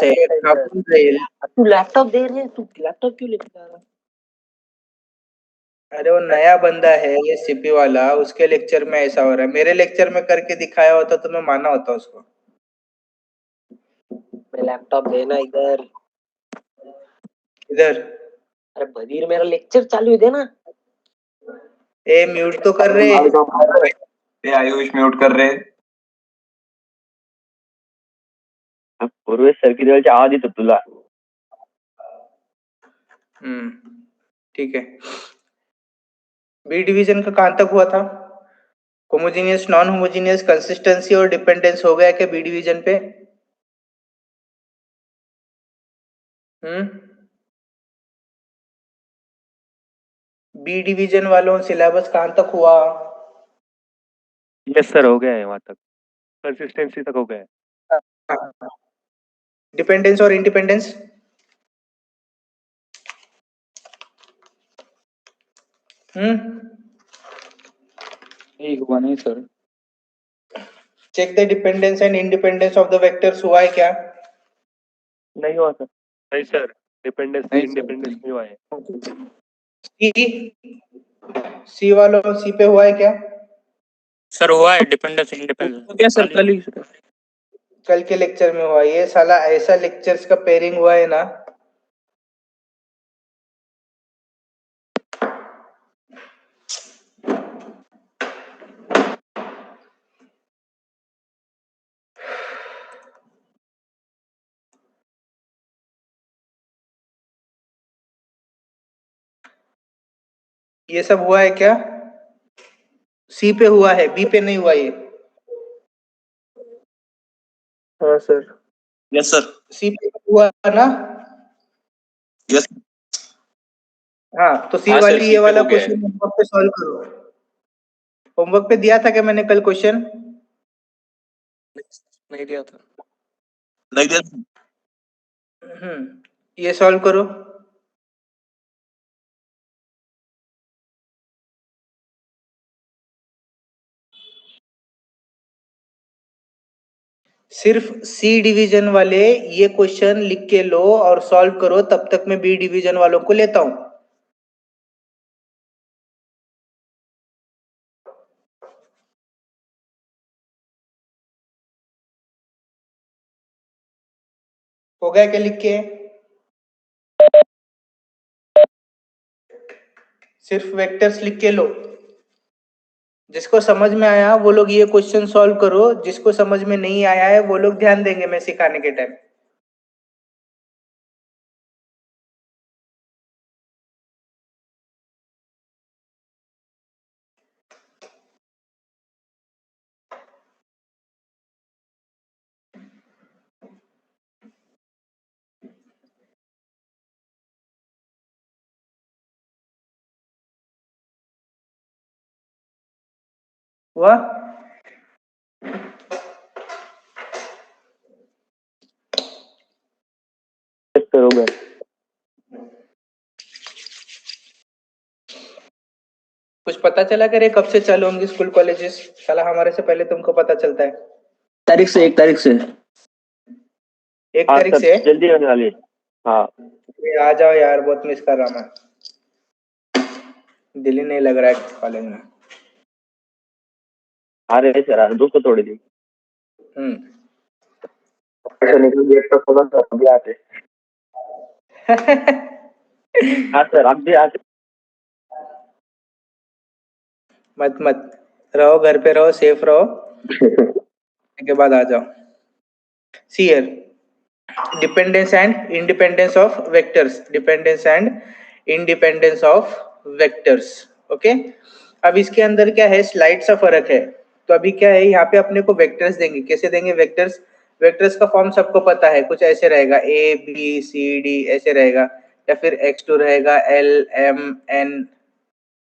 से ठाकुर रेल। तू लैपटॉप दे रहे, तू लैपटॉप क्यों लेके जा रहा है? अरे वो नया बंदा है ये सीपी वाला, उसके लेक्चर में ऐसा हो रहा है। मेरे लेक्चर में करके दिखाया होता तो मैं माना होता उसको। मैं लैपटॉप देना इधर। इधर अरे बदीर मेरा लेक्चर चालू है, देना। ए म्यूट तो कर रहे। ए आयुष म्यूट कर रहे। पूर्वेश सर की जवळची आवाज येतो तुला. ठीक है। बी डिवीजन का कहां तक हुआ था? होमोजीनियस, नॉन होमोजीनियस, कंसिस्टेंसी और डिपेंडेंस हो गया क्या बी डिवीजन पे? बी डिवीजन वालों सिलेबस कहां तक हुआ? यस सर, हो गया है वहां तक, कंसिस्टेंसी तक हो गया है। डिपेंडेंस और इंडिपेंडेंस? हुआ नहीं sir. Check the dependence and independence of the vectors, हुआ है क्या? नहीं हुआ सर। नहीं सर, डिपेंडेंस नहीं, इंडिपेंडेंस नहीं हुआ है। सी वालों सी पे हुआ है क्या? सर हुआ है डिपेंडेंस इंडिपेंडेंस। क्या सर, कल के लेक्चर में हुआ। ये साला ऐसा लेक्चर्स का पेयरिंग हुआ है ना। ये सब हुआ है क्या? सी पे हुआ है, बी पे नहीं हुआ ये। हाँ सर। Yes sir. सी पे हुआ ना? यस। हाँ तो सी हाँ, वाली सर, ये सी पे वाला हो गया है। क्वेश्चन होमवर्क पे सॉल्व करो। होमवर्क पे दिया था क्या मैंने कल क्वेश्चन? नहीं दिया था। नहीं दिया। ये सॉल्व करो। सिर्फ सी डिवीजन वाले ये क्वेश्चन लिख के लो और सॉल्व करो, तब तक मैं बी डिवीजन वालों को लेता हूं। हो गया क्या लिख के? सिर्फ वेक्टर्स लिख के लो। जिसको समझ में आया वो लोग ये क्वेश्चन सॉल्व करो, जिसको समझ में नहीं आया है वो लोग ध्यान देंगे मैं सिखाने के टाइम। हुआ? हो गया। कुछ पता चला करे कब से चालू होंगे स्कूल कॉलेजेस? साला हमारे से पहले तुमको पता चलता है। 1 तारीख से 1 तारीख से जल्दी होने वाली है। हाँ आ जाओ यार, बहुत मिस कर रहा मैं। दिल ही नहीं लग रहा है कॉलेज में। आ रहे सर, आ रहे दोस्तों थोड़ी दिन। निकल गया तो थोड़ा सा अभी आते। हाँ सर, आप भी आते। मत रहो, घर पे रहो, सेफ रहो। के बाद आ जाओ। See here, dependence and independence of vectors, dependence and independence of vectors. Okay, अब इसके अंदर क्या है, स्लाइड सा फर्क है। तो अभी क्या है, यहाँ पे अपने को वेक्टर्स देंगे। कैसे देंगे वेक्टर्स? वेक्टर्स का फॉर्म सबको पता है, कुछ ऐसे रहेगा, ए बी सी डी ऐसे रहेगा, या फिर x2 रहेगा, l m n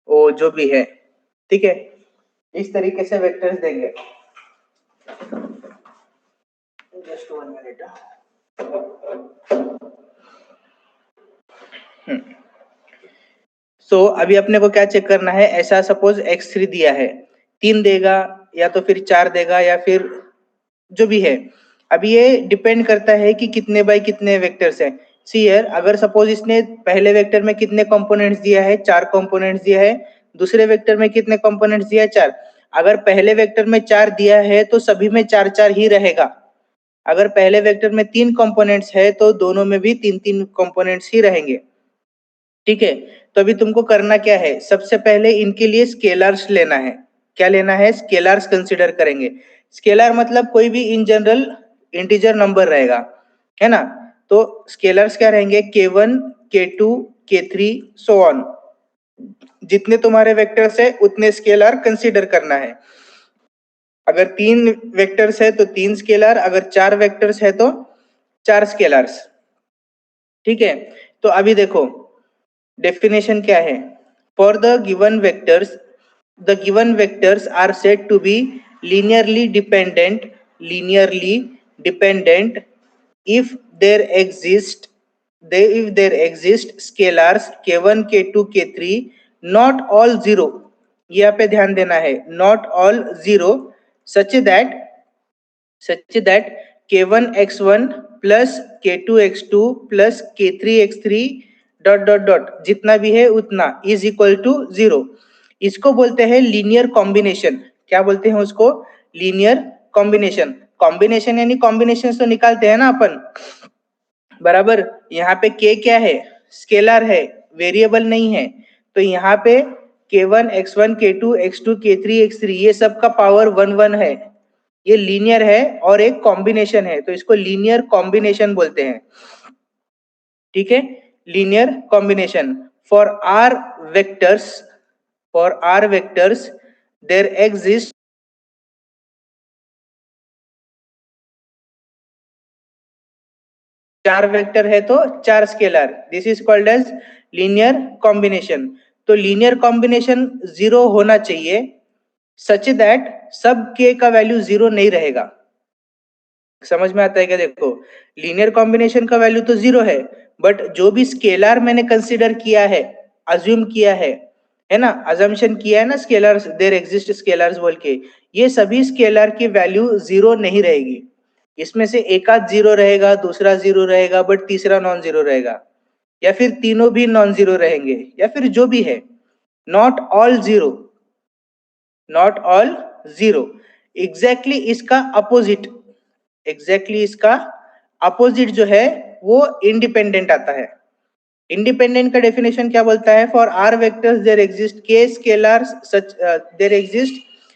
o जो भी है, ठीक है। इस तरीके से वेक्टर्स देंगे। Just 1 minute. सो अभी अपने को क्या चेक करना है, ऐसा सपोज x3 दिया है, 3 देगा या तो फिर 4 देगा या फिर जो भी है। अब ये डिपेंड करता है कि कितने बाय कितने वेक्टर्स हैं। सी हियर, अगर सपोज इसने पहले वेक्टर में कितने कंपोनेंट्स दिया है, 4 कंपोनेंट्स दिया है, दूसरे वेक्टर में कितने कंपोनेंट्स दिया है, 4। अगर पहले वेक्टर में 4 दिया है तो सभी में 4-4 ही रहेगा। अगर पहले वेक्टर में 3 कंपोनेंट्स है तो दोनों में भी 3-3 कंपोनेंट्स ही रहेंगे। ठीक है, तो अभी तुमको करना क्या है, सबसे पहले इनके लिए स्केलर्स लेना है। क्या लेना है, स्केलर्स कंसीडर करेंगे। स्केलर मतलब कोई भी इन जनरल इंटीजर नंबर रहेगा, है ना। तो स्केलर्स क्या रहेंगे, k1, k2, k3 so on. जितने तुम्हारे वेक्टर्स है उतने स्केलर कंसीडर करना है। अगर 3 वेक्टर्स है तो 3 स्केलर, अगर 4 वेक्टर्स है तो 4 स्केलर्स। ठीक है, तो अभी देखो डेफिनेशन क्या है। For the given vectors are said to be linearly dependent if there exist scalars k1, k2, k3 not all zero। यहाँ पे ध्यान देना है, not all zero such that k1 x1 plus k2 x2 plus k3 x3 dot जितना भी है उतना is equal to 0। इसको बोलते हैं लीनियर कॉम्बिनेशन। क्या बोलते हैं उसको, लीनियर कॉम्बिनेशन। कॉम्बिनेशन यानी कॉम्बिनेशन तो निकालते हैं ना अपन, बराबर। यहाँ पे k क्या है, स्केलर है, वेरिएबल नहीं है। तो यहाँ पे k1 x1 k2 x2 k3 x3 ये सब का पावर 1 1 है। ये लीनियर है और एक कॉम्बिनेशन है, तो इसको लीनियर कॉम्बिनेशन बोलते हैं। ठीक है, linear combination. For r vectors there exist चार वेक्टर है तो 4 scalar, this is called as linear combination. तो लीनियर कॉम्बिनेशन 0 होना चाहिए सच दैट सब k का वैल्यू 0 नहीं रहेगा। समझ में आता है क्या, देखो लीनियर कॉम्बिनेशन का वैल्यू तो 0 है, बट जो भी स्केलर मैंने कंसीडर किया है, अज्यूम किया है ना, अजम्पशन किया है ना, स्केलर्स देयर एग्जिस्ट स्केलर्स बोल के, ये सभी स्केलर की वैल्यू 0 नहीं रहेगी। इसमें से एक आध 0 रहेगा, दूसरा 0 रहेगा, बट तीसरा नॉन 0 रहेगा, या फिर तीनों भी नॉन 0 रहेंगे, या फिर जो भी है, नॉट ऑल 0। एग्जैक्टली इसका अपोजिट जो है वो इंडिपेंडेंट आता है। इंडिपेंडेंट का डेफिनेशन क्या बोलता है, for r vectors there exist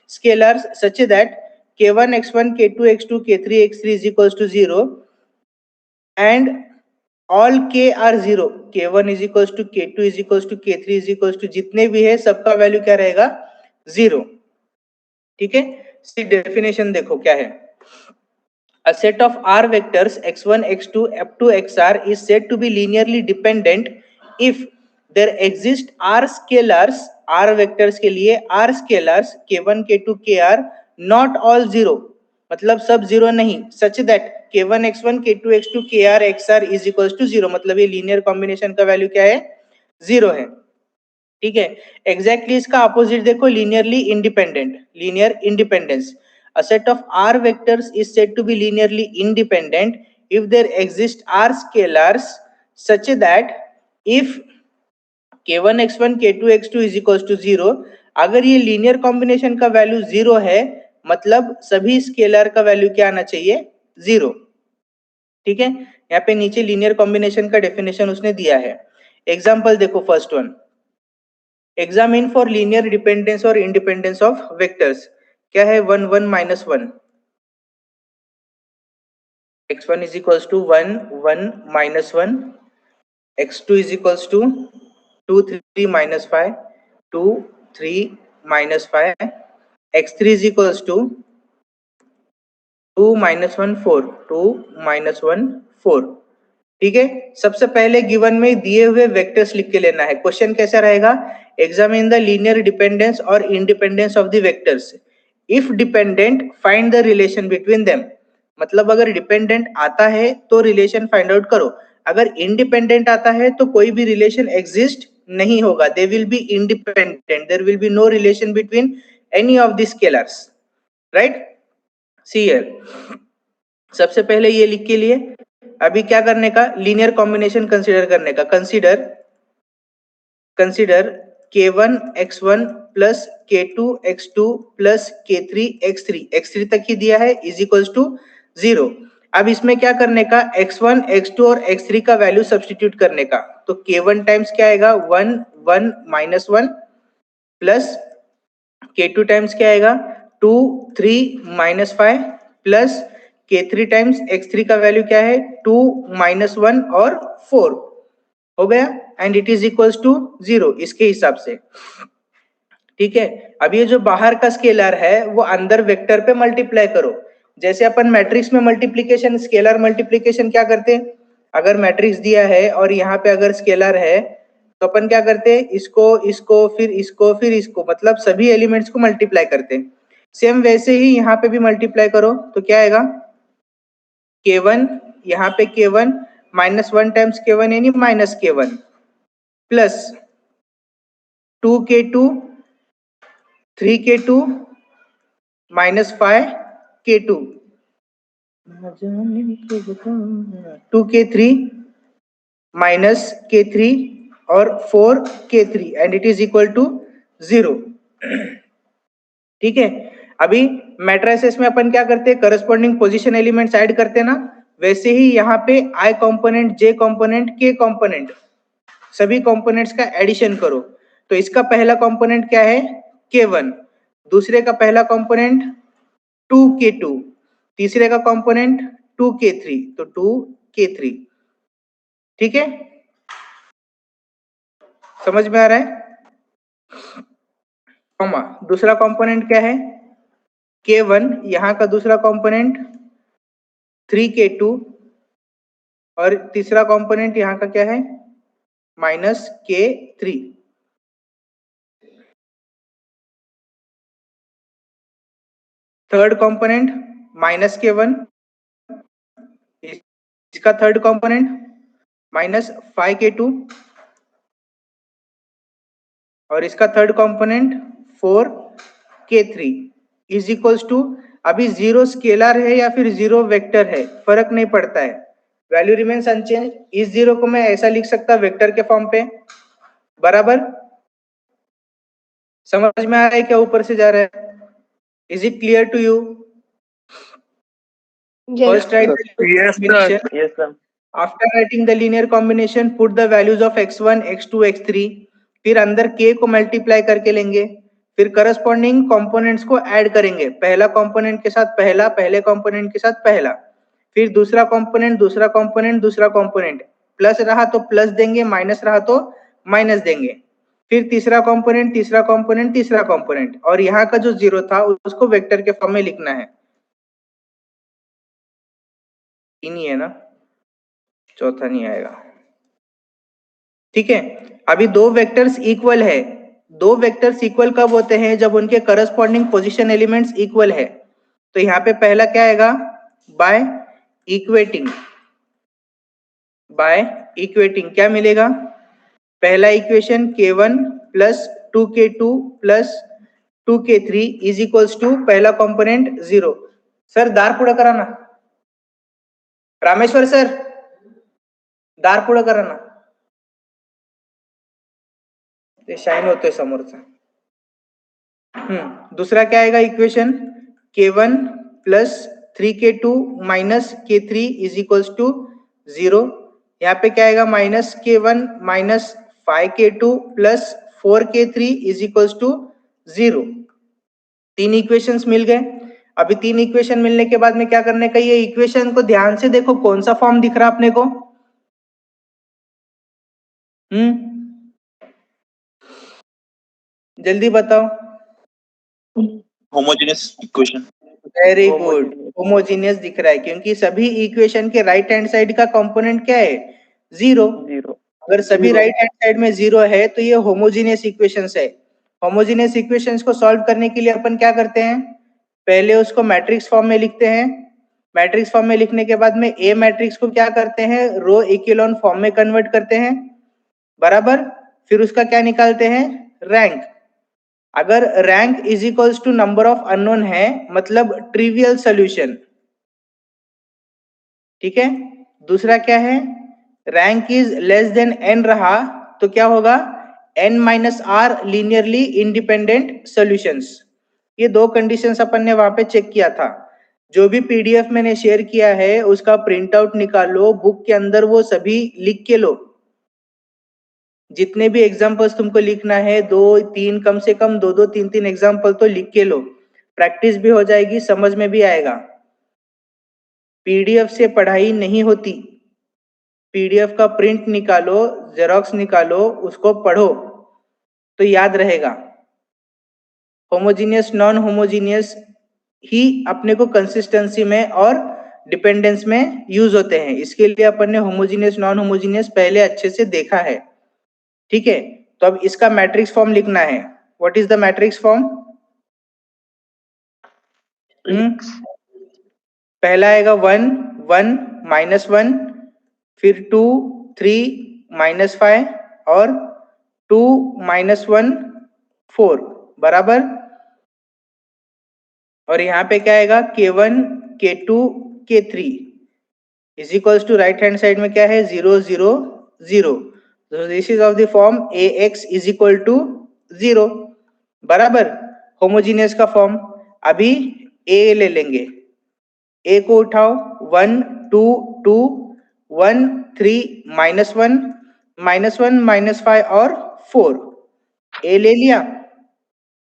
scalars such that k1 x1 k2 x2 k3 x3 is equals to 0 and all k are 0। k1 is equals to k2 is equals to k3 is equals to जितने भी है सबका value क्या रहेगा, 0। ठीक है, definition देखो क्या है। A set of R vectors x1, x2 up to xr is said to be linearly dependent if there exist R scalars, R vectors के लिए R scalars k1, k2, kr not all 0, मतलब सब 0 नहीं, such that k1 x1 k2 x2 kr xr is equals to 0, मतलब ये linear combination का value क्या है, 0 है। ठीक है, एग्जैक्टली इसका अपोजिट देखो, linearly independent, linear independence. A set of R vectors is said to be linearly independent if there exist R scalars such that if k1 x1 k2 x2 is equals to 0, अगर ये linear combination का value 0 है, मतलब सभी scalar का value क्या आना चाहिए, 0। ठीक है, यहाँ पे नीचे लीनियर कॉम्बिनेशन का डेफिनेशन उसने दिया है। एग्जाम्पल देखो, first one, examine for linear dependence और इंडिपेंडेंस ऑफ वेक्टर्स। क्या है, 1 1 minus 1, x1 is equals to 1 1 minus 1, x2 is equals to 2 3 minus 5 2 3 minus 5, x3 is equals to 2 minus 1 4 2 minus 1 4। ठीक है, सबसे पहले गिवन में दिए हुए वेक्टर्स लिख के लेना है। क्वेश्चन कैसा रहेगा, एग्जामिन द लीनियर डिपेंडेंस और independence of the vectors, if dependent find the relation between them. मतलब अगर डिपेंडेंट आता है तो रिलेशन फाइंड आउट करो, अगर इंडिपेंडेंट आता है तो कोई भी रिलेशन एग्जिस्ट नहीं होगा, they will be independent, there will be no relation between any of the scalars, right. See here, सबसे पहले ये लिख के लिए अभी क्या करने का, लीनियर कॉम्बिनेशन कंसीडर करने का। Consider k1 x1 plus k2 x2 plus k3 x3 तक ही दिया है इज इक्वल्स टू 0। अब इसमें क्या करने का, x1 x2 और x3 का वैल्यू सब्स्टिट्यूट करने का। तो k1 टाइम्स क्या आएगा 1 1 माइनस 1 प्लस k2 टाइम्स क्या आएगा 2 3 minus 5 plus k3 times x3 का वैल्यू क्या है 2 माइनस 1 और 4 हो गया and it is equals to 0 इसके हिसाब से। ठीक है, अब ये जो बाहर का स्केलर है वो अंदर वेक्टर पे मल्टीप्लाई करो। जैसे अपन मैट्रिक्स में मल्टीप्लिकेशन, स्केलर मल्टीप्लिकेशन क्या करते हैं, अगर मैट्रिक्स दिया है और यहाँ पे अगर स्केलर है तो अपन क्या करते हैं, इसको इसको फिर इसको फिर इसको, मतलब सभी एलिमेंट्स को मल्टीप्लाई करते हैं। सेम वैसे ही यहाँ पे भी मल्टीप्लाई करो तो क्या आएगा k1, यहाँ पे k1 माइनस 1 टाइम्स k1 यानी minus k1 plus 2k2 3k2 minus 5k2 2k3 minus k3 और 4k3 and it is equal to 0। ठीक है, अभी मैट्रिसेस में अपन क्या करते हैं, करस्पॉन्डिंग पोजीशन एलिमेंट्स ऐड करते हैं ना, वैसे ही यहाँ पे i component, j component, k component, सभी कंपोनेंट्स का एडिशन करो। तो इसका पहला कंपोनेंट क्या है k1, दूसरे का पहला कंपोनेंट 2k2, तीसरे का कंपोनेंट 2k3, तो 2k3। ठीक है, समझ में आ रहा है। कॉमा दूसरा कंपोनेंट क्या है k1, यहाँ का दूसरा कंपोनेंट 3k2 और तीसरा कंपोनेंट यहाँ का क्या है minus k3। Third component minus k1, इसका थर्ड कंपोनेंट माइनस 5k2 और इसका third component 4k3 is equals to, अभी 0 स्केलर है या फिर 0 वेक्टर है फर्क नहीं पड़ता है, वैल्यू रिमेन्स अनचेंज। इस 0 को मैं ऐसा लिख सकता वेक्टर के फॉर्म पे, बराबर। समझ में आ रहा है क्या ऊपर से जा रहा है, is it clear to you? First right Yes, sir. Yes, sir. After writing the linear combination put the values of x1 x2 x3, फिर अंदर k को मल्टीप्लाई करके लेंगे, फिर करस्पॉन्डिंग कंपोनेंट्स को ऐड करेंगे, पहला कंपोनेंट के साथ पहला, पहले कंपोनेंट के साथ पहला, फिर दूसरा कंपोनेंट, दूसरा कंपोनेंट, दूसरा कंपोनेंट, प्लस रहा तो प्लस देंगे, माइनस रहा तो माइनस देंगे, फिर तीसरा कंपोनेंट, तीसरा कंपोनेंट, तीसरा कंपोनेंट, और यहाँ का जो 0 था उसको वेक्टर के फॉर्म में लिखना है। तीन ही है ना, चौथा नहीं आएगा। ठीक है, अभी दो वेक्टर्स इक्वल है। दो वेक्टर्स इक्वल कब होते हैं, जब उनके करस्पॉन्डिंग पोजीशन एलिमेंट्स इक्वल है। तो यहाँ पे पहला क्या आएगा, बाय इक्वेटिंग। बाय इक्वेटिंग क्या मिलेगा, पहला equation k1 plus 2k2 plus 2k3 is equals to पहला कंपोनेंट 0। सर दार पुढं करा ना, रामेश्वर सर दार पुढं करा ना, ते शाईन होतोय समोरचा। दूसरा क्या आएगा equation, k1 plus 3k2 minus k3 is equals to 0। यहाँ पे क्या आएगा minus k1 minus 5k2 plus 4k3 is equals to 0। तीन इक्वेशंस मिल गए। अभी तीन इक्वेशन मिलने के बाद में क्या करने का, ये इक्वेशन को ध्यान से देखो कौन सा फॉर्म दिख रहा अपने को। जल्दी बताओ। Homogeneous equation. Very good, homogeneous दिख रहा है क्योंकि सभी इक्वेशन के राइट हैंड साइड का कंपोनेंट क्या है 0। अगर सभी राइट हैंड साइड में 0 है तो ये होमोजीनियस इक्वेशंस है। होमोजीनियस इक्वेशंस को सॉल्व करने के लिए अपन क्या करते हैं, पहले उसको मैट्रिक्स फॉर्म में लिखते हैं। मैट्रिक्स फॉर्म में लिखने के बाद में ए मैट्रिक्स को क्या करते हैं, रो इक्विलॉन फॉर्म में कन्वर्ट करते हैं, बराबर। फिर उसका क्या निकालते हैं, रैंक। अगर rank is equals to number of unknown है मतलब ट्रिवियल सॉल्यूशन। ठीक है। दूसरा क्या है, rank is less than n रहा तो क्या होगा, n minus r linearly independent solutions. ये दो कंडीशंस अपन ने वहां पे चेक किया था। जो भी पीडीएफ मैंने शेयर किया है उसका प्रिंट आउट निकालो, बुक के अंदर वो सभी लिख के लो। जितने भी एग्जांपल्स तुमको लिखना है, 2-3 कम से कम 2-2 3-3 एग्जांपल तो लिख के लो। प्रैक्टिस भी हो जाएगी, समझ में भी आएगा। पीडीएफ से पढ़ाई नहीं होती। पीडीएफ का प्रिंट निकालो, जेरोक्स निकालो, उसको पढ़ो तो याद रहेगा। होमोजीनियस नॉन होमोजीनियस ही अपने को कंसिस्टेंसी में और डिपेंडेंस में यूज होते हैं। इसके लिए अपन ने होमोजीनियस नॉन होमोजीनियस पहले अच्छे से देखा है। ठीक है, तो अब इसका मैट्रिक्स फॉर्म लिखना है। What is the matrix form? पहला आएगा 1 1 -1, फिर 2 3 -5 और 2 -1 4 बराबर। और यहाँ पे क्या आएगा, K1 K2 K3 is equals to right hand side में क्या है, 0 0 0। So this is of the form AX is equal to 0 बराबर, होमोजीनियस का फॉर्म। अभी A ले लेंगे, A को उठाओ, 1 2 2 1 3 -1 -1 -5 और 4। A ले लिया।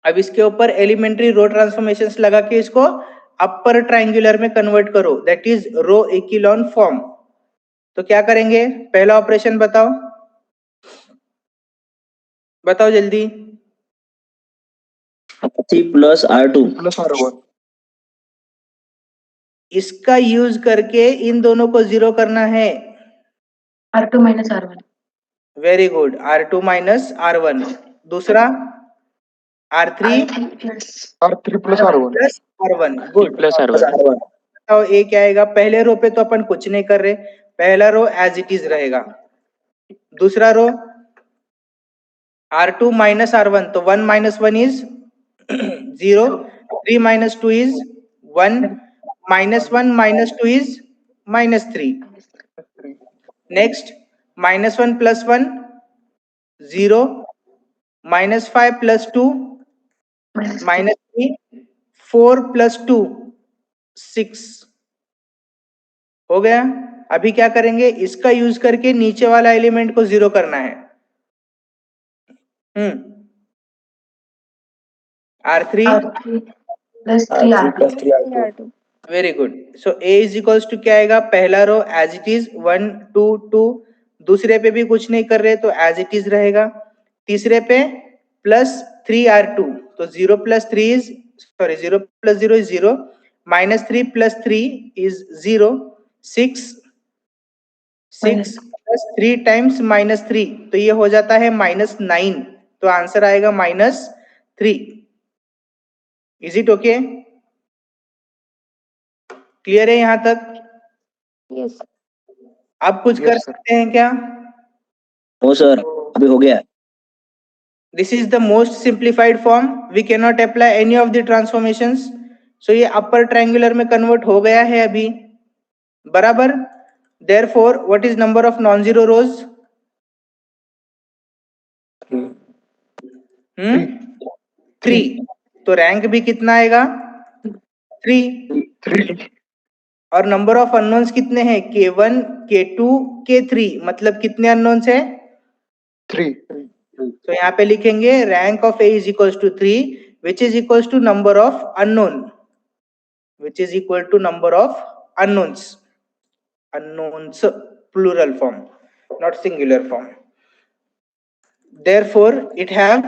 अब इसके ऊपर एलिमेंट्री रो ट्रांसफॉर्मेशंस लगा के इसको अपर ट्रायंगुलर में कन्वर्ट करो, that is row echelon form. तो क्या करेंगे, पहला ऑपरेशन बताओ, बताओ जल्दी। C plus R2 plus R1 इसका यूज करके इन दोनों को जीरो करना है। R2 minus R1. Very good, R2 minus R1। दूसरा R3 R3 plus R1 plus R1। Good, plus R1 बताओ ए क्या आएगा। पहले रो पे तो अपन कुछ नहीं कर रहे, पहला रो एज इट इज रहेगा। दूसरा रो R2 माइनस R1, तो 1 - 1 इज 0, 3 - 2 इज 1, -1 - 2 इज -3। नेक्स्ट -1 + 1 0, -5 + 2 -3, 4 + 2 6 हो गया। अभी क्या करेंगे, इसका यूज करके नीचे वाला एलिमेंट को जीरो करना है। R3 plus 3 R2. Very good. So A is equals to क्या आएगा, पहला रो एज इट इज 1 2 2, दूसरे पे भी कुछ नहीं कर रहे तो एज इट इज रहेगा। तीसरे पे +3 R2, तो 0 + 3 इज 0 + 0 इज 0, -3 + 3 इज 0, 6 + 3 टाइम्स -3, तो ये हो जाता है -9, तो आंसर आएगा -3। Is it okay? क्लियर है यहां तक? यस आप कुछ कर सकते हैं क्या? हो सर, अभी हो गया। This is the most simplified form. We cannot apply any of the transformations. So ये upper triangular में convert हो गया है अभी, बराबर। Therefore, what is number of non-zero rows? 3। तो रैंक भी कितना आएगा, 3। और नंबर ऑफ अननोन्स कितने हैं, K1 K2 K3, मतलब कितने अननोन्स है, 3 तो यहाँ पे लिखेंगे rank of A is equals to 3, which is equals to number of unknown, which is equal to number of unknowns, unknowns plural form, not singular form. Therefore it have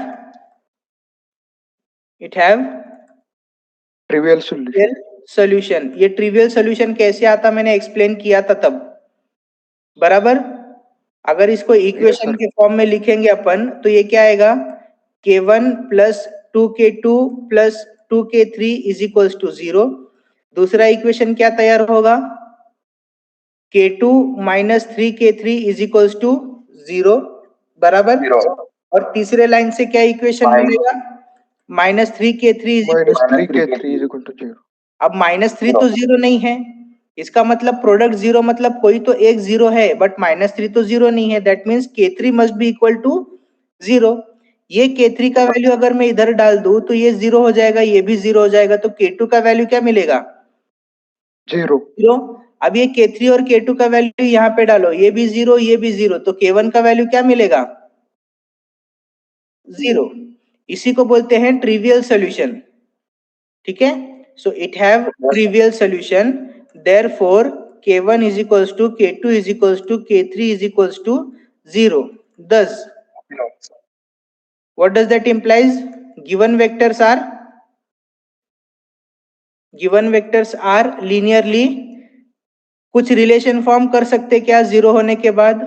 trivial solution. Solution. ये trivial solution कैसे आता मैंने explain किया था तब, बराबर। अगर इसको इक्वेशन के फॉर्म में लिखेंगे अपन तो ये क्या आएगा, K1 + 2K2 + 2K3 is equals to 0। दूसरा इक्वेशन क्या तैयार होगा, K2 - 3K3 is equals to 0, बराबर। और तीसरे लाइन से क्या इक्वेशन मिलेगा, -3K3 is equals to 3K3 = 0। अब -3 तो 0 नहीं है, इसका मतलब प्रोडक्ट जीरो मतलब कोई तो एक जीरो है बट -3 तो जीरो नहीं है, that means K3 must be equal to zero. ये K3 का वैल्यू अगर मैं इधर डाल दूं तो ये जीरो हो जाएगा, ये भी जीरो हो जाएगा, तो K2 का वैल्यू क्या मिलेगा? जीरो। जीरो। अब ये K3 और K2 का वैल्यू यहाँ पे डालो, ये भी जीरो, ये भी जीरो, तो K1 का वैल्यू क्या मिलेगा? जीरो। इसी को बोलते हैं ट्रिवियल सॉल्यूशन। ठीक है, so it have trivial solution, therefore K1 is equals to K2 is equals to K3 is equals to 0. Thus, what does that implies? Given vectors are linearly कुछ relation form कर सकते क्या zero होने के बाद?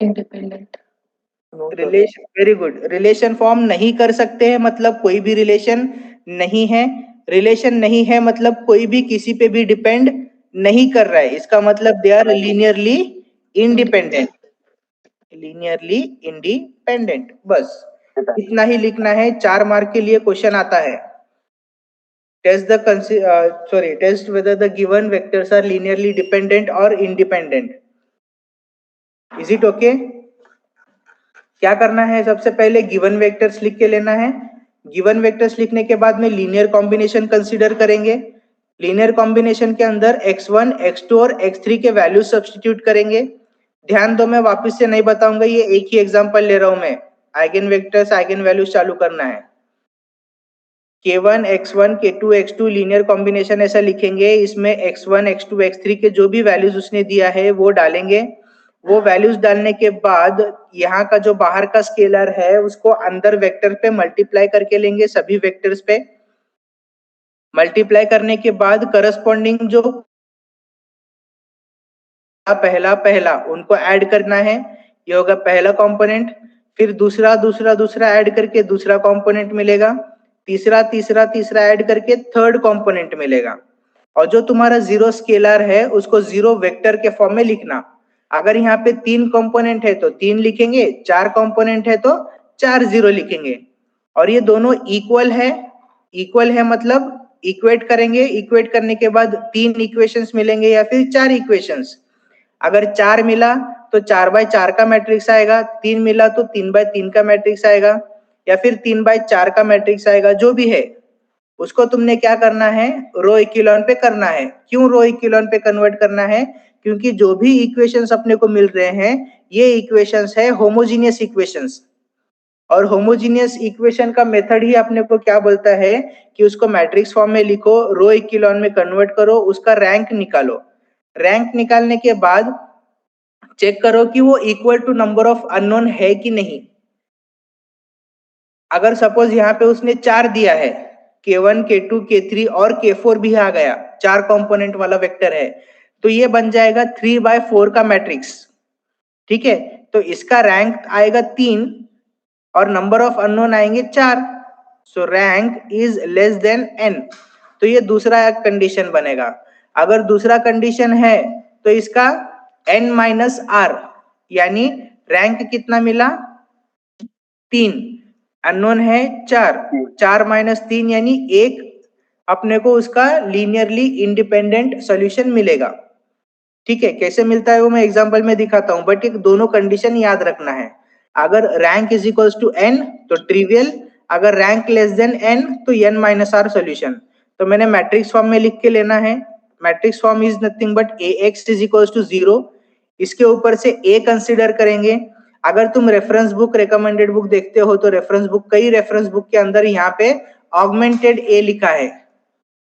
Independent. Relation, very good. Relation form नहीं कर सकते हैं मतलब कोई भी रिलेशन नहीं है, रिलेशन नहीं है मतलब कोई भी किसी पे भी डिपेंड नहीं कर रहा है, इसका मतलब they are linearly independent. Linearly independent, बस इतना ही लिखना है। 4 मार्क के लिए क्वेश्चन आता है। Test whether the given vectors are linearly dependent or independent. Is it okay? क्या करना है? सबसे पहले गिवन वेक्टर्स लिख के लेना है। गिवन वेक्टर्स लिखने के बाद में लीनियर कॉम्बिनेशन कंसीडर करेंगे। लीनियर कॉम्बिनेशन के अंदर x1, x2 और x3 के वैल्यू सब्स्टिट्यूट करेंगे। ध्यान दो, मैं वापस से नहीं बताऊंगा, ये एक ही एग्जांपल ले रहा हूं मैं। आइगन वेक्टर्स, आइगन वैल्यूज चालू करना है। K1, x1, K2, x2 linear combination ऐसा लिखेंगे, इसमें x1, x2, x3 के जो भी वैल्यूज उसने दिया है वो डालेंगे। वो वैल्यूज डालने के बाद यहाँ का जो बाहर का स्केलर है उसको अंदर वेक्टर पे मल्टीप्लाई करके लेंगे, सभी वेक्टर्स पे मल्टीप्लाई करने के बाद करस्पॉन्डिंग जो पहला उनको ऐड करना है, ये होगा पहला कंपोनेंट। फिर दूसरा ऐड करके दूसरा कंपोनेंट मिलेगा, तीसरा ऐड करके थर्ड कंपोनेंट मिलेगा। और जो तुम्हारा जीरो स्केलर है उसको जीरो वेक्टर के फॉर्म में लिखना। अगर यहाँ पे 3 कंपोनेंट है तो 3 लिखेंगे, 4 कंपोनेंट है तो 4 जीरो लिखेंगे। और ये दोनों इक्वल है मतलब इक्वेट करेंगे, इक्वेट करने के बाद 3 इक्वेशंस मिलेंगे या फिर 4 इक्वेशंस। अगर 4 मिला तो 4x4 का मैट्रिक्स आएगा, 3 मिला तो 3x3 का मैट्रिक्स आएगा, या फिर 3x4 का मैट्रिक्स आएगा। जो भी है उसको तुमने क्या करना है? रो इक्विलॉन पे करना है। क्यों रो इक्विलॉन पे कन्वर्ट करना है? क्योंकि जो भी इक्वेशंस अपने को मिल रहे हैं ये इक्वेशंस है होमोजीनियस इक्वेशंस, और होमोजीनियस इक्वेशन का मेथड ही अपने को क्या बोलता है कि उसको मैट्रिक्स फॉर्म में लिखो, रो इक्विलॉन में कन्वर्ट करो, उसका रैंक निकालो। रैंक निकालने के बाद चेक करो कि वो equal to number of unknown है कि नहीं। अगर सपोज यहाँ पे उसने 4 दिया है, K1, K2, K3 और K4 भी आ गया, 4 कंपोनेंट वाला वेक्टर है, तो ये बन जाएगा 3x4 का मैट्रिक्स। ठीक है, तो इसका रैंक आएगा 3 और नंबर ऑफ अननोन आएंगे 4, सो rank is less than n। तो ये दूसरा कंडीशन बनेगा। अगर दूसरा कंडीशन है तो इसका n-r, यानी रैंक कितना मिला? 3, अननोन है 4 माइनस 3 यानी 1, अपने को उसका लीनियरली इंडिपेंडेंट सॉल्यूशन मिलेगा। ठीक है, कैसे मिलता है वो मैं एग्जांपल में दिखाता हूं, बट एक दोनों कंडीशन याद रखना है। अगर rank is equals to n तो ट्रिवियल, अगर रैंक लेस देन n तो n-r सॉल्यूशन। तो मैंने मैट्रिक्स फॉर्म में लिख के लेना है। Matrix form is nothing but ax is equals to 0। इसके ऊपर से a कंसीडर करेंगे। अगर तुम रेफरेंस बुक, रिकमेंडेड बुक देखते हो तो रेफरेंस बुक, कई रेफरेंस बुक के अंदर यहाँ पे ऑगमेंटेड a लिखा है,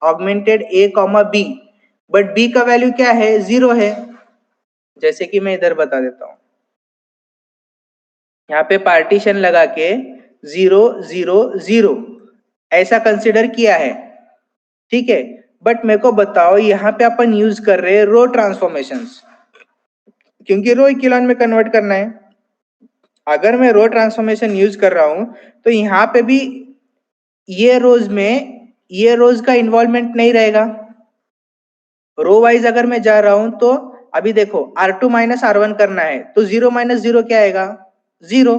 augmented a, b, but b का वैल्यू क्या है? 0 है। जैसे कि मैं इधर बता देता हूं, यहाँ पे पार्टीशन लगा के 0 0 0 ऐसा कंसिडर किया है। ठीक है, बट मेरे को बताओ यहाँ पे अपन यूज कर रहे हैं रो ट्रांसफॉर्मेशंस, क्योंकि रो इक्विलॉन में कन्वर्ट करना है। अगर मैं रो ट्रांसफॉर्मेशन यूज कर रहा हूं तो यहाँ पे भी ये रोज का इन्वॉल्वमेंट नहीं रहेगा। रो वाइज अगर मैं जा रहा हूं तो अभी देखो R2 माइनस R1 करना है तो 0 माइनस 0 क्या आएगा? 0।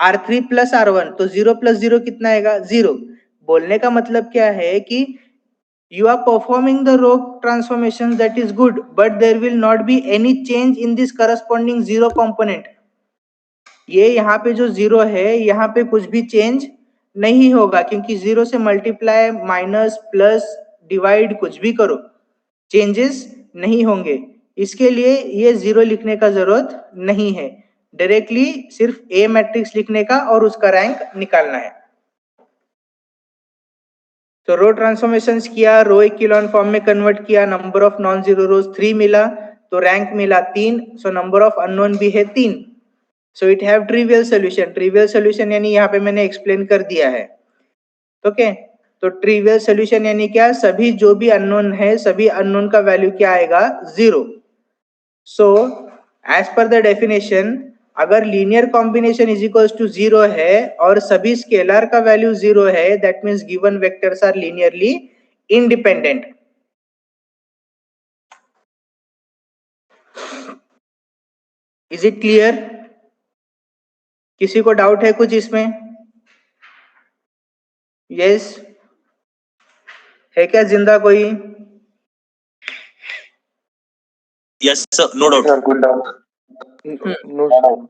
R3 प्लस R1 तो 0 प्लस 0 कितना आएगा? 0। बोलने का मतलब क्या है कि You are performing the row transformation, that is good, but there will not be any change in this corresponding zero component. ये यहाँ पे जो जीरो है यहाँ पे कुछ भी चेंज नहीं होगा, क्योंकि जीरो से मल्टीप्लाई माइनस प्लस डिवाइड कुछ भी करो चेंजेस नहीं होंगे। इसके लिए ये जीरो लिखने का जरूरत नहीं है, डायरेक्टली सिर्फ ए मैट्रिक्स लिखने का और उसका रैंक निकालना है। तो रो ट्रांसफॉर्मेशंस किया, रो इक्विलॉन फॉर्म में कन्वर्ट किया, नंबर ऑफ नॉन जीरो रोज 3 मिला, तो रैंक मिला 3, सो नंबर ऑफ अननोन भी है 3। So it have trivial solution. Trivial solution यानी यहाँ पे मैंने एक्सप्लेन कर दिया है। ओके, तो ट्रिवियल सॉल्यूशन यानी क्या, सभी जो भी अननोन है सभी अननोन का वैल्यू क्या आएगा, 0। So as per the definition, अगर linear combination is equals to 0 है और सभी स्केलर का वैल्यू 0 है, that means given vectors are linearly independent. Is it clear? किसी को डाउट है कुछ इसमें? यस है क्या जिंदा कोई? Yes, sir. No doubt. No, sir.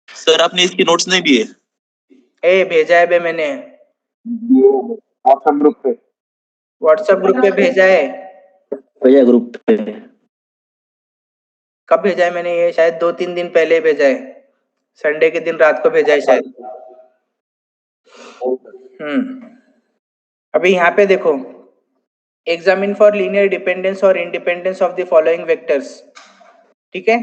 Sir आपने इसकी नोट्स नहीं दिए? ए भेजा है बे मैंने, व्हाट्सएप ग्रुप पे भेजा है। भैया ग्रुप पे कब भेजा है मैंने? ये शायद 2-3 दिन पहले भेजा है, संडे के दिन रात को भेजा है शायद। अभी यहाँ पे देखो, एग्जामिन फॉर लीनियर डिपेंडेंस और independence of the following vectors. ठीक है,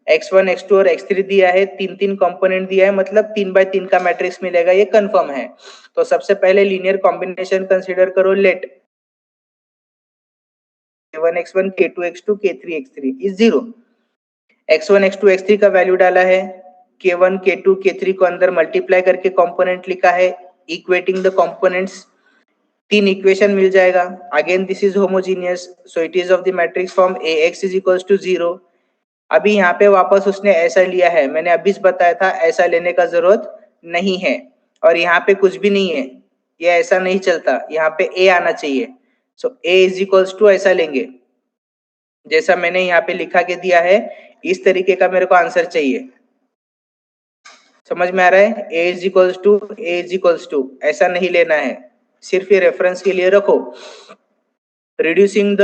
x1 x2 और x3 दिया है, 3-3 कंपोनेंट दिया है, मतलब 3x3 का मैट्रिक्स मिलेगा, ये कंफर्म है। तो सबसे पहले लीनियर कॉम्बिनेशन कंसीडर करो, let k1 x1 k2 x2 k3 x3 is 0। x1 x2 x3 का वैल्यू डाला है, k1 k2 k3 को अंदर मल्टीप्लाई करके कंपोनेंट लिखा है, इक्वेटिंग द कंपोनेंट्स, 3 इक्वेशन मिल जाएगा। Again this is homogeneous, so it is of the matrix form ax is equals to 0। अभी यहाँ पे वापस उसने ऐसा लिया है, मैंने अभी बताया था ऐसा लेने का जरूरत नहीं है, और यहाँ पे कुछ भी नहीं है, ये ऐसा नहीं चलता, यहाँ पे a आना चाहिए। सो a इज इक्वल्स टू ऐसा लेंगे, जैसा मैंने यहाँ पे लिखा के दिया है, इस तरीके का मेरे को आंसर चाहिए। समझ में आ रहा है? a इज इक्वल्स टू ऐसा नहीं लेना है, सिर्फ ये रेफरेंस के लिए रखो। Reducing the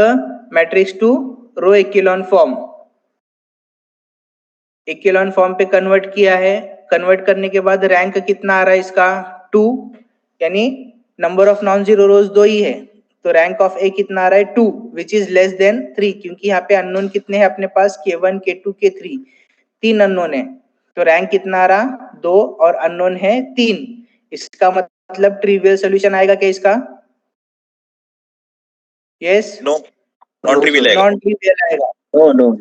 matrix to row echelon form, echelon form पे कन्वर्ट किया है, कन्वर्ट करने के बाद रैंक कितना आ रहा है इसका, 2, यानी नंबर ऑफ नॉन जीरो रोज 2 ही है, तो रैंक ऑफ ए कितना आ रहा है, 2, विच इज लेस देन 3, क्योंकि यहाँ पे अननोन कितने हैं अपने पास, k1 k2 k3, 3 अननोन है, तो रैंक कितना आ रहा, 2, और अननोन है 3। इसका मतलब ट्रिवियल सॉल्यूशन आएगा क्या इसका? Yes, No. Not trivial आएगा. नॉन ट्रिवियल आएगा। No no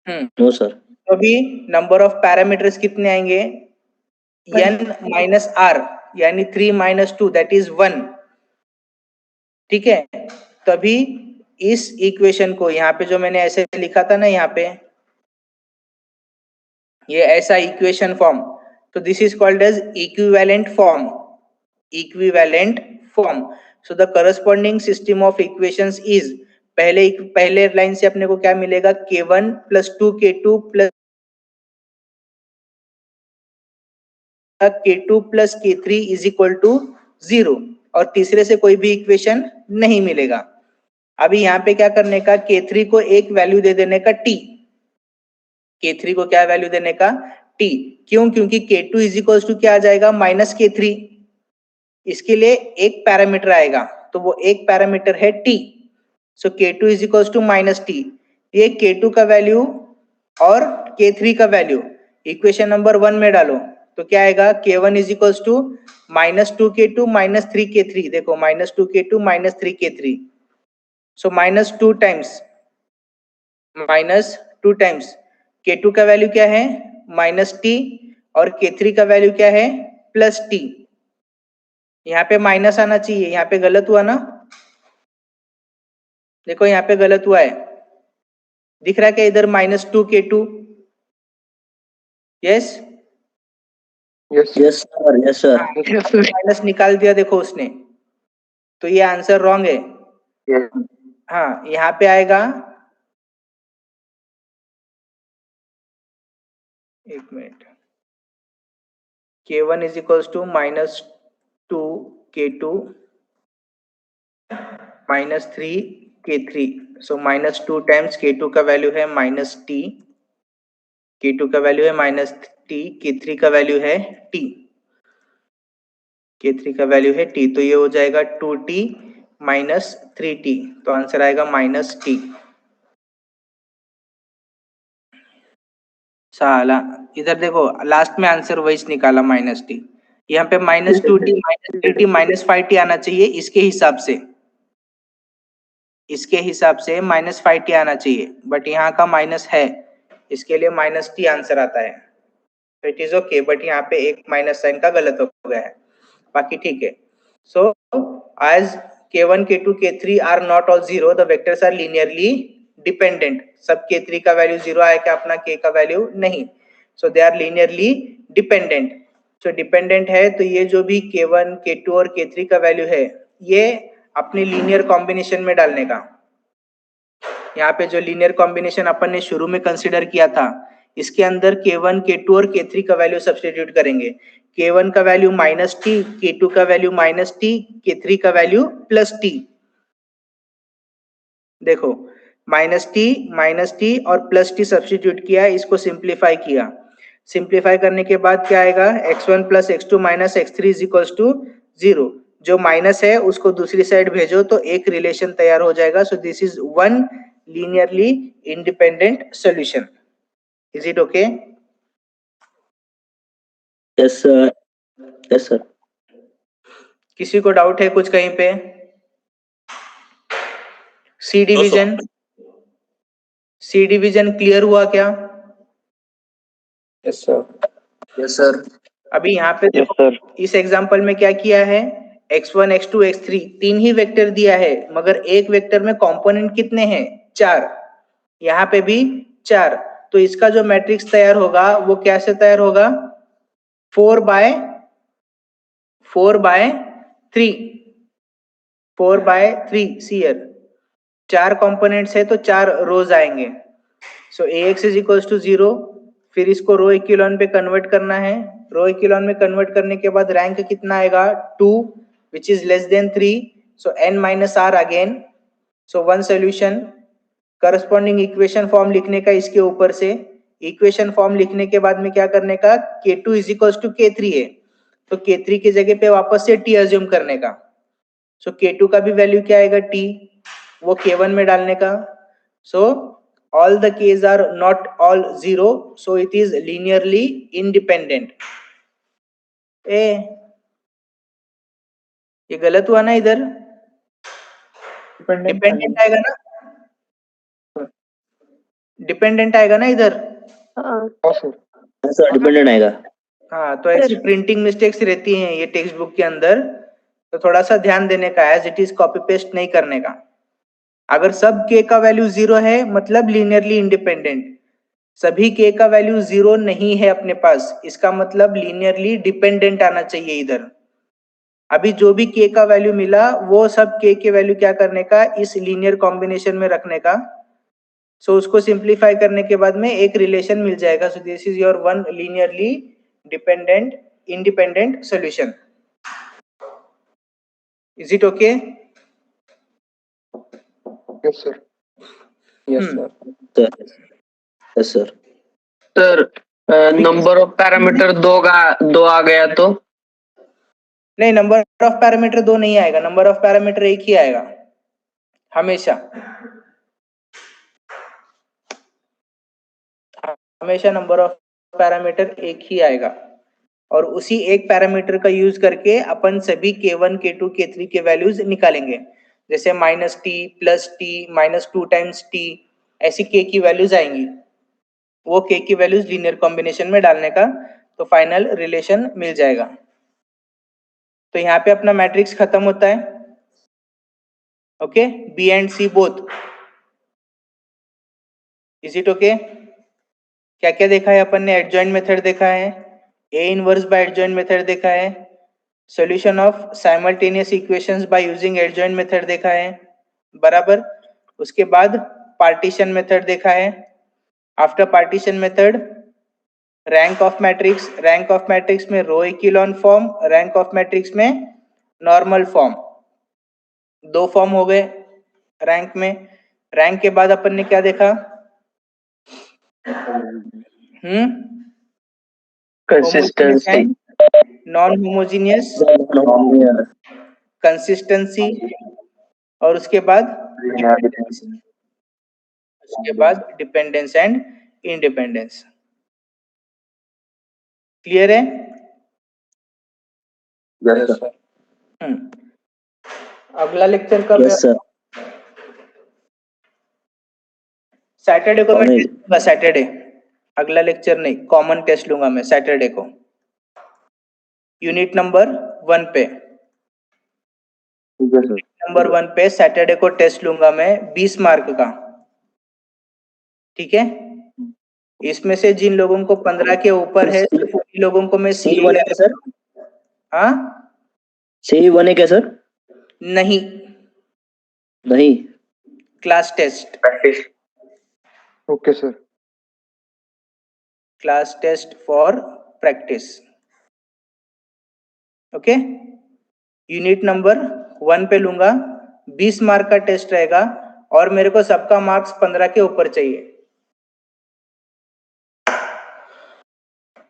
no sir. तो अभी नंबर ऑफ पैरामीटर्स कितने आएंगे, n माइनस आर, यानी 3 माइनस 2 दैट इज 1। ठीक है, तभी इस इक्वेशन को यहाँ पे जो मैंने ऐसे लिखा था ना, यहाँ पे ये ऐसा इक्वेशन फॉर्म, तो this is called as equivalent form, equivalent form. So the corresponding system of equations is, पहले लाइन से अपने को क्या मिलेगा, k1 plus 2k2 plus k2 plus k3 is equal to 0, और तीसरे से कोई भी इक्वेशन नहीं मिलेगा। अभी यहाँ पे क्या करने का, k3 को एक वैल्यू दे देने का t, k3 को क्या वैल्यू देने का, t। क्यों? क्योंकि k2 इज इक्वल टू क्या आ जाएगा, माइनस k3, इसके लिए एक पैरामीटर आएगा, तो वो एक पैरामीटर है t। So k2 is equal to minus t, ये k2 का वैल्यू और k3 का वैल्यू इक्वेशन नंबर 1 में डालो, तो क्या आएगा, k1 is equal to minus 2k2 minus 3k3, देखो minus 2k2 minus 3k3, so minus 2 times k2 का वैल्यू क्या है, माइनस t, और k3 का वैल्यू क्या है, प्लस t। यहाँ पे माइनस आना चाहिए, यहाँ पे गलत हुआ ना, देखो यहाँ पे गलत हुआ है, दिख रहा है क्या इधर, minus 2k2, yes yes sir, yes sir. Minus निकाल दिया देखो उसने, तो ये आंसर रॉन्ग है। हाँ, यहाँ पे आएगा, एक minute, K1 is equals to -2 K2 -3 K3। So -2 times K2 का वैल्यू है -T, K2 का वैल्यू है -T, K3 का वैल्यू है T, K3 का वैल्यू है T, तो ये हो जाएगा 2T माइनस 3T, तो आंसर आएगा -T। साला, इधर देखो लास्ट में आंसर वही निकाला -T, यहाँ पे -2T -3T -5T आना चाहिए इसके हिसाब से, इसके हिसाब से -5T आना चाहिए, बट यहाँ का माइनस है, इसके लिए -T आंसर आता है। तो इट इज ओके, बट यहाँ पे एक माइनस साइन का गलत हो गया है, बाकी ठीक है। So as K1 K2 K3 are not all 0, the vectors are linearly dependent. सब K3 का वैल्यू 0 आया क्या अपना, K का वैल्यू नहीं, so they are linearly dependent. So dependent है तो ये जो भी K1 K2 और K3 का वैल्यू है, ये अपने लीनियर कॉम्बिनेशन में डालने का। यहाँ पे जो लीनियर कॉम्बिनेशन अपन ने शुरू में कंसिडर किया था, इसके अंदर K1 K2 और K3 का वैल्यू सब्स्टिट्यूट करेंगे। K1 का वैल्यू -T, K2 का वैल्यू -T, K3 का वैल्यू +T। देखो -T और +T सब्स्टिट्यूट किया, इसको सिंप्लीफाई किया। सिंप्लीफाई करने के बाद क्या आएगा, x1 + x2 - x3 = 0। जो माइनस है उसको दूसरी साइड भेजो तो एक रिलेशन तैयार हो जाएगा। So this is one linearly independent solution. Is it okay? Yes sir, yes sir. किसी को डाउट है कुछ कहीं पे? सी डिवीजन, सी डिवीजन क्लियर हुआ क्या? Yes sir, yes sir. अभी यहाँ पे देखो, इस एग्जांपल में क्या किया है, x1 x2 x3 तीन ही वेक्टर दिया है, मगर एक वेक्टर में कंपोनेंट कितने हैं, 4। यहाँ पे भी 4, तो इसका जो मैट्रिक्स तैयार होगा वो कैसे तैयार होगा, 4/3, 4/3 सीयर। 4 कंपोनेंट्स है तो 4 रोज आएंगे। सो Ax इज इक्वल्स टू 0, फिर इसको रो इक्विलॉन पे कन्वर्ट करना है। रो इक्विलॉन में कन्वर्ट करने के बाद रैंक कितना आएगा, 2, which is less then 3, so n - r again. So one solution, corresponding equation form लिखने का इसके ऊपर से। इक्वेशन फॉर्म लिखने के बाद में क्या करने का, K2 is equals to K3 है, तो K3 की जगह पे वापस से T अज्यूम करने का। सो K2 का भी वैल्यू क्या आएगा, T, वो K1 में डालने का। सो all the k's are not all 0, so it is linearly independent। ये गलत हुआ ना, इधर डिपेंडेंट आएगा ना, डिपेंडेंट आएगा ना इधर। सर डिपेंडेंट आएगा। हाँ, तो ऐसी प्रिंटिंग मिस्टेक्स रहती हैं ये टेक्स्ट बुक के अंदर, तो थोड़ा सा ध्यान देने का, as it is copy paste नहीं करने का। अगर सब k का वैल्यू 0 है मतलब लीनियरली इंडिपेंडेंट, सभी k का वैल्यू 0 नहीं है अपने पास, इसका मतलब लीनियरली डिपेंडेंट आना चाहिए इधर। अभी जो भी k का वैल्यू मिला वो सब k के वैल्यू क्या करने का, इस लीनियर कॉम्बिनेशन में रखने का। सो उसको सिंप्लीफाई करने के बाद में एक रिलेशन मिल जाएगा। So this is your one linearly dependent independent solution. Is it okay? Yes sir, yes sir, yes sir. Sir number of parameter 2 आ गया तो? नहीं, नंबर ऑफ पैरामीटर 2 नहीं आएगा, नंबर ऑफ पैरामीटर 1 ही आएगा हमेशा। हमेशा नंबर ऑफ पैरामीटर 1 ही आएगा, और उसी एक पैरामीटर का यूज करके अपन सभी K1 K2 K3 के वैल्यूज निकालेंगे। जैसे -T, +T, -2 टाइम्स T, ऐसी K की वैल्यूज आएंगी, वो K की वैल्यूज लीनियर कॉम्बिनेशन में डालने का, तो फाइनल रिलेशन मिल जाएगा। तो यहाँ पे अपना मैट्रिक्स खत्म होता है। Okay, B and C both. Is it okay? क्या क्या देखा है अपन ने, एडजॉइंट मेथड देखा है, A inverse by adjoint method देखा है, solution of simultaneous equations by using adjoint method देखा है, बराबर। उसके बाद पार्टीशन मेथड देखा है। After partition method rank of matrix में रो echelon form, rank of matrix में नॉर्मल फॉर्म, दो फॉर्म हो गए रैंक में। रैंक के बाद अपन ने क्या देखा? कंसिस्टेंसी, नॉन होमोजीनियस, कंसिस्टेंसी, और उसके बाद डिपेंडेंस एंड इंडिपेंडेंस। क्लियर है? Yes sir. अगला लेक्चर कब है? Yes sir. सैटरडे को मैं कॉमन- टेस्ट लूंगा, सैटरडे। अगला लेक्चर नहीं, कॉमन टेस्ट लूंगा मैं सैटरडे को, यूनिट नंबर 1 पे। नंबर 1 पे सैटरडे को टेस्ट लूंगा मैं 20 मार्क का, ठीक है। इसमें से जिन लोगों को 15 के ऊपर है सिर्फ उन्हीं लोगों को मैं सी वन है क्या सर? हाँ सी वन है क्या सर? नहीं, नहीं। Class test, okay sir. Class test for practice, okay. Unit number 1 पे लूंगा, 20 मार्क का टेस्ट रहेगा और मेरे को सबका मार्क्स 15 के ऊपर चाहिए।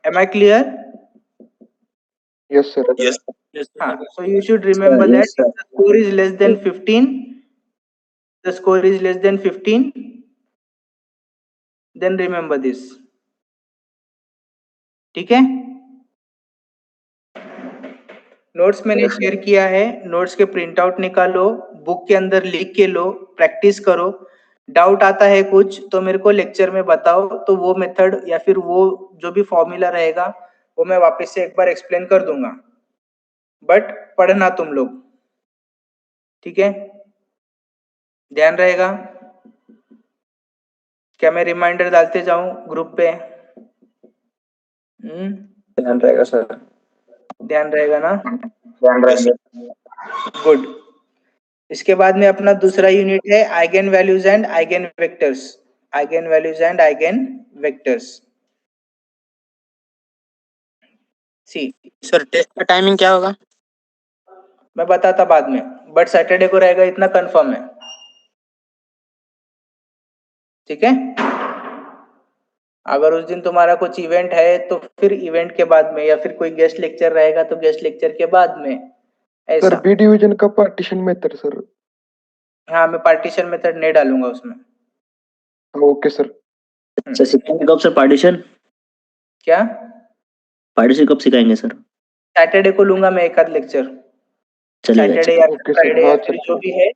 Am I clear? Yes sir. Yes. So you should remember Yes, that sir. if the score is less than 15, the score is less than 15, then remember this. ठीक है? नोट्स मैंने शेयर किया है, नोट्स के print out निकालो, book के अंदर लिख के लो, प्रैक्टिस करो। डाउट आता है कुछ तो मेरे को लेक्चर में बताओ, तो वो मेथड या फिर वो जो भी फॉर्मूला रहेगा वो मैं वापस से एक बार एक्सप्लेन कर दूंगा, बट पढ़ना तुम लोग, ठीक है? ध्यान रहेगा? क्या मैं रिमाइंडर डालते जाऊं ग्रुप पे? ध्यान रहेगा सर। ध्यान रहेगा ना? ध्यान रहेगा। गुड। इसके बाद में अपना दूसरा यूनिट है eigen values and eigen vectors. Eigen values and eigen vectors. सी सर टेस्ट का टाइमिंग क्या होगा? मैं बताता बाद में, बट सैटरडे को रहेगा इतना कंफर्म है, ठीक है? अगर उस दिन तुम्हारा कुछ इवेंट है तो फिर इवेंट के बाद में, या फिर कोई गेस्ट लेक्चर रहेगा तो गेस्ट लेक्चर के बाद में, ऐसा। सर बी डिवीजन का पार्टीशन मेथड सर। हाँ, मैं पार्टीशन मेथड नहीं डालूंगा उसमें। Okay sir. सर सिखाएंगे कब सर पार्टीशन? क्या? पार्टीशन कब सिखाएंगे सर? सैटरडे को लूंगा मैं एक आध लेक्चर, चलेगा। सैटरडे या ओके फिर सर, फ्राइडे हाँ या फिर सर। जो भी है।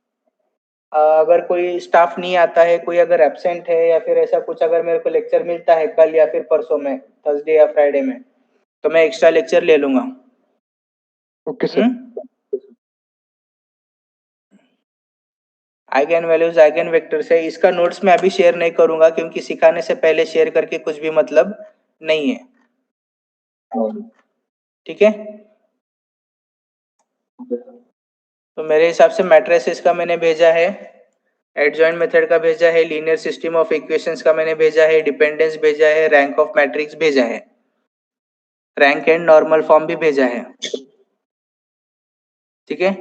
अगर कोई स्टाफ नहीं आता है, कोई अगर एब्सेंट है या फिर ऐसा कुछ, अगर मेरे को लेक्चर मिलता है कल या फिर परसों में, थर्सडे या फ्राइडे में, तो मैं एक्स्ट्रा लेक्चर ले लूंगा। Okay sir. Eigen values eigen vectors है, इसका नोट्स मैं अभी शेयर नहीं करूंगा क्योंकि सिखाने से पहले शेयर करके कुछ भी मतलब नहीं है, ठीक है? तो मेरे हिसाब से मैट्रिसेस का मैंने भेजा है, एडजॉइंट मेथड का भेजा है, लीनियर सिस्टम ऑफ इक्वेशंस का मैंने भेजा है, डिपेंडेंस भेजा है, रैंक ऑफ मैट्रिक्स भेजा है, रैंक एंड नॉर्मल फॉर्म भी भेजा है, ठीक है?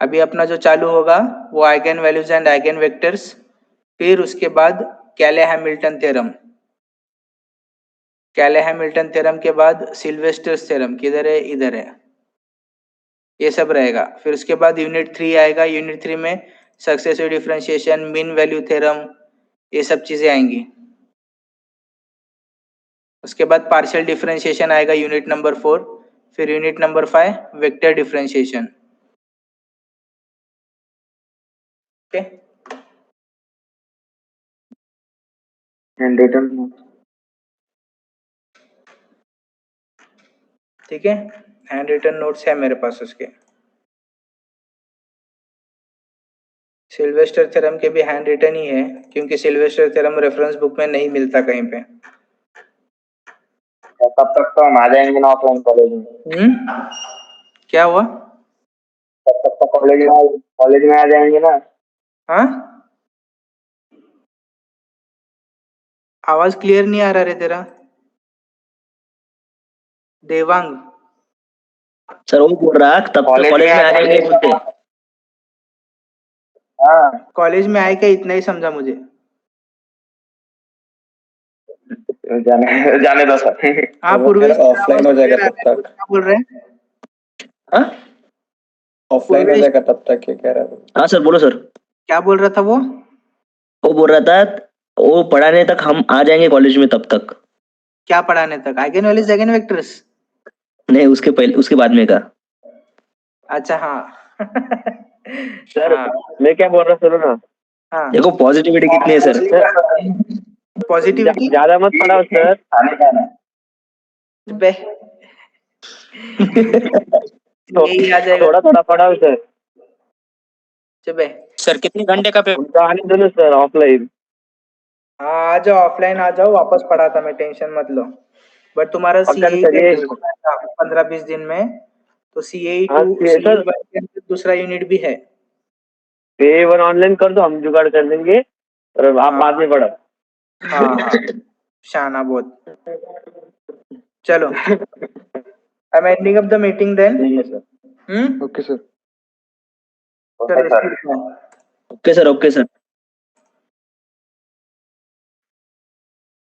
अभी अपना जो चालू होगा वो eigen values and eigen vectors, फिर उसके बाद कैले हैमिल्टन थ्योरम, कैले हैमिल्टन थ्योरम के बाद सिल्वेस्टर्स थ्योरम, किधर है? इधर है, ये सब रहेगा। फिर उसके बाद यूनिट 3 आएगा, यूनिट 3 में successive differentiation, mean value theorem, ये सब चीजें आएंगी। उसके बाद पार्शियल डिफरेंशिएशन आएगा यूनिट नंबर 4, फिर unit number 5 vector differentiation, okay? And return. ठीक है, हैंड रिटन नोट्स है मेरे पास उसके। सिल्वेस्टर थ्योरम के भी हैंड रिटन ही है, क्योंकि सिल्वेस्टर थ्योरम रेफरेंस बुक में नहीं मिलता कहीं पे। तब तक तो हम आ जाएंगे ना ऑफलाइन कॉलेज में। क्या हुआ? तब तक तो कॉलेज में आ जाएंगे ना। हाँ, आवाज क्लियर नहीं आ रहा रे तेरा देवांग। सर वो बोल रहा तब तक कॉलेज में आ जाएंगे बोलते। हाँ कॉलेज में आए क्या, इतना ही समझा मुझे। जाने दो सर। हाँ पूर्वेश, ऑफलाइन हो जाएगा तब तक। क्या बोल रहे हैं? हाँ ऑफलाइन हो जाएगा तब तक, ये कह रहा है। हाँ सर बोलो सर। क्या बोल रहा था वो? वो बोल रहा था वो पढ़ाने तक हम आ जाएंगे कॉलेज में तब तक। क्या पढ़ाने तक? Eigen values eigen vectors? नहीं उसके पहले उसके बाद में का। अच्छा हाँ। सर हाँ, मैं क्या बोल रहा सुनो ना, हाँ देखो पॉजिटिविटी कितनी है सर। पॉजिटिविटी ज्यादा मत पढ़ाओ सर। यही आ जाएगा। थोड़ा थोड़ा पढ़ाओ सर। चुपे। सर कितने घंटे का पेपर? उनको आने दो ना सर ऑफलाइन। हाँ आ जाओ, ऑफलाइन आ जाओ, वापस पढ़ाता मैं, टेंशन मत लो। बट तुम्हारा पक्का CAE सर ये 15-20 दिन में, तो CAE हाँ, 2 सर। के अंदर दूसरा यूनिट भी है। A1 ऑनलाइन कर दो, हम जुगाड़ कर देंगे और आप बाद में पढ़ो। हाँ शाना बहुत। चलो, I am ending up the meeting then. Okay sir. चलो, ओके सर ओके सर।